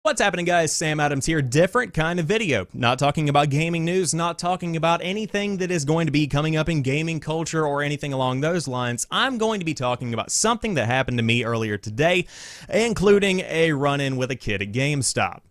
What's happening, guys? Sam Adams here. Different kind of video. Not talking about gaming news, not talking about anything that is going to be coming up in gaming culture or anything along those lines. I'm going to be talking about something that happened to me earlier today, including a run-in with a kid at GameStop.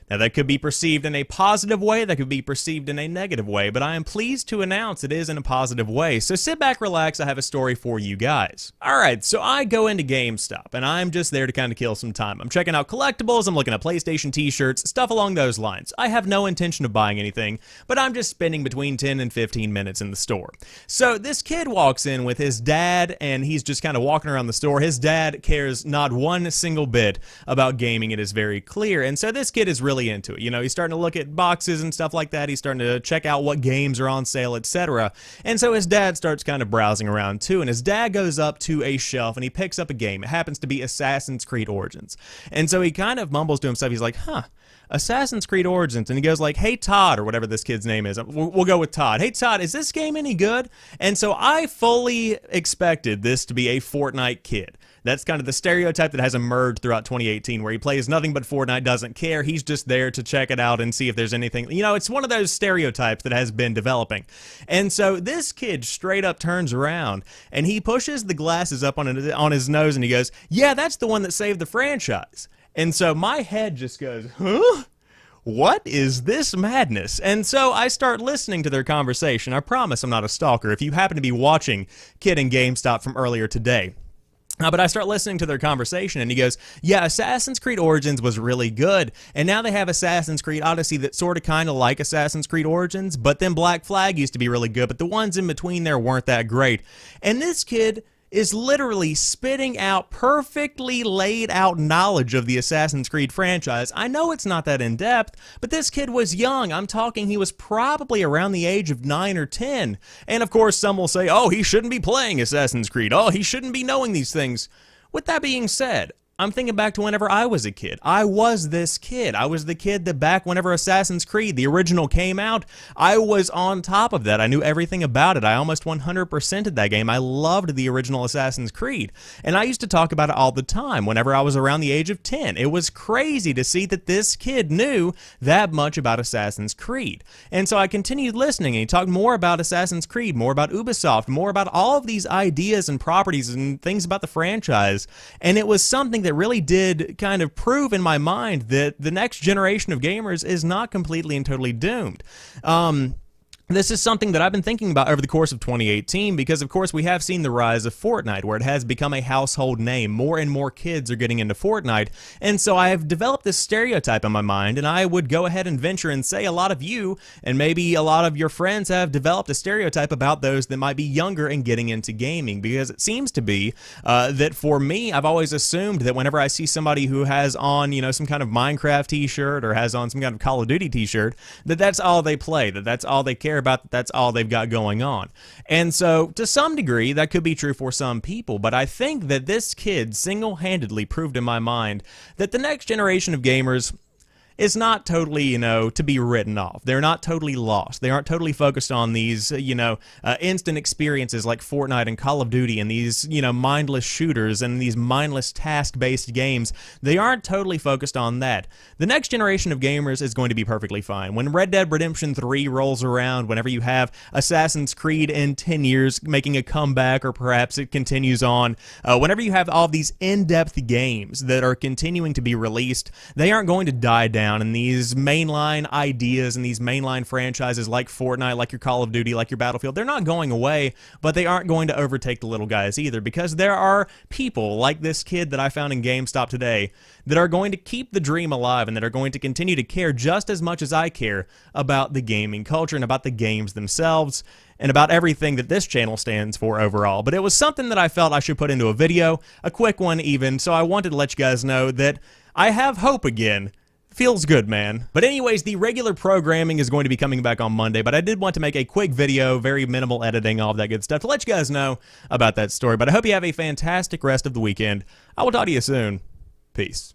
Now, that could be perceived in a positive way, that could be perceived in a negative way, but I am pleased to announce it is in a positive way, so sit back, relax, I have a story for you guys. Alright, so I go into GameStop, and I'm just there to kind of kill some time. I'm checking out collectibles, I'm looking at PlayStation t-shirts, stuff along those lines. I have no intention of buying anything, but I'm just spending between 10 and 15 minutes in the store. So this kid walks in with his dad, and he's just kind of walking around the store. His dad cares not one single bit about gaming, it is very clear, and so this kid is really into it. You know, he's starting to look at boxes and stuff like that. He's starting to check out what games are on sale, etc. And so his dad starts kind of browsing around too, and his dad goes up to a shelf and he picks up a game. It happens to be Assassin's Creed Origins. And so he kind of mumbles to himself. He's like, Assassin's Creed Origins, and he goes like, hey Todd, or whatever this kid's name is, we'll go with Todd. Hey Todd, is this game any good? And so I fully expected this to be a Fortnite kid. That's kind of the stereotype that has emerged throughout 2018, where he plays nothing but Fortnite, doesn't care, he's just there to check it out and see if there's anything, you know, it's one of those stereotypes that has been developing. And so this kid straight up turns around, and he pushes the glasses up on his nose, and he goes, yeah, that's the one that saved the franchise. And so my head just goes, huh? What is this madness? And so I start listening to their conversation. I promise I'm not a stalker if you happen to be watching Kid and GameStop from earlier today. But I start listening to their conversation, and he goes, yeah, Assassin's Creed Origins was really good, and now they have Assassin's Creed Odyssey that's sort of kind of like Assassin's Creed Origins, but then Black Flag used to be really good, but the ones in between there weren't that great. And this kid is literally spitting out perfectly laid out knowledge of the Assassin's Creed franchise. I know it's not that in-depth, but this kid was young. I'm talking he was probably around the age of 9 or 10. And of course some will say, oh, he shouldn't be playing Assassin's Creed. Oh, he shouldn't be knowing these things. With that being said, I'm thinking back to whenever I was a kid. I was this kid. I was the kid that back whenever Assassin's Creed, the original, came out, I was on top of that. I knew everything about it. I almost 100%ed that game. I loved the original Assassin's Creed. And I used to talk about it all the time whenever I was around the age of 10. It was crazy to see that this kid knew that much about Assassin's Creed. And so I continued listening, and he talked more about Assassin's Creed, more about Ubisoft, more about all of these ideas and properties and things about the franchise. And it was something that really did kind of prove in my mind that the next generation of gamers is not completely and totally doomed. This is something that I've been thinking about over the course of 2018 because, of course, we have seen the rise of Fortnite, where it has become a household name. More and more kids are getting into Fortnite, and so I have developed this stereotype in my mind, and I would go ahead and venture and say a lot of you, and maybe a lot of your friends, have developed a stereotype about those that might be younger and getting into gaming, because it seems to be that for me, I've always assumed that whenever I see somebody who has on, you know, some kind of Minecraft t-shirt or has on some kind of Call of Duty t-shirt, that that's all they play, that that's all they care about, that that's all they've got going on. And so to some degree that could be true for some people, but I think that this kid single-handedly proved in my mind that the next generation of gamers is not totally, you know, to be written off. They're not totally lost. They aren't totally focused on these, instant experiences like Fortnite and Call of Duty and these, mindless shooters and these mindless task-based games. They aren't totally focused on that. The next generation of gamers is going to be perfectly fine. When Red Dead Redemption 3 rolls around, whenever you have Assassin's Creed in 10 years making a comeback, or perhaps it continues on, whenever you have all these in-depth games that are continuing to be released, they aren't going to die down. And these mainline ideas and these mainline franchises like Fortnite, like your Call of Duty, like your Battlefield, they're not going away, but they aren't going to overtake the little guys either, because there are people like this kid that I found in GameStop today that are going to keep the dream alive and that are going to continue to care just as much as I care about the gaming culture and about the games themselves and about everything that this channel stands for overall. But it was something that I felt I should put into a video, a quick one even, so I wanted to let you guys know that I have hope again. Feels good, man. But anyways, the regular programming is going to be coming back on Monday, but I did want to make a quick video, very minimal editing, all of that good stuff, to let you guys know about that story. But I hope you have a fantastic rest of the weekend. I will talk to you soon. Peace.